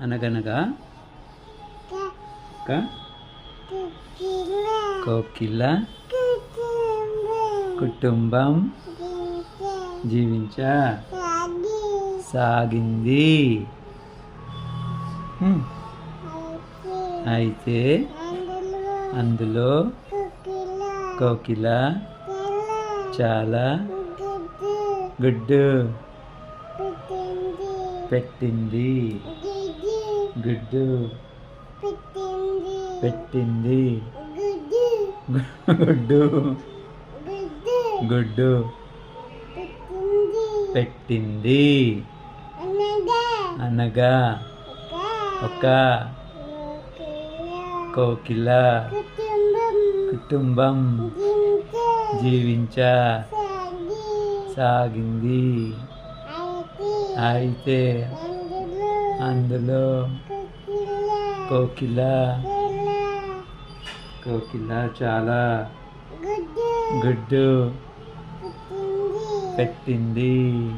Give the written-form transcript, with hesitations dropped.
అనగనగా ఒక కోకిల కుటుంబం సాగింది. అయితే అందులో కోకిల చాలా గుడ్డు పెట్టింది. గుడ్డు పెట్టింది. గుడ్డు గుడ్డు పెట్టింది. అనగా ఒక కోకిల కుటుంబం సాగింది. అయితే అందులో కోకిల చాలా గుడ్డు పెట్టింది.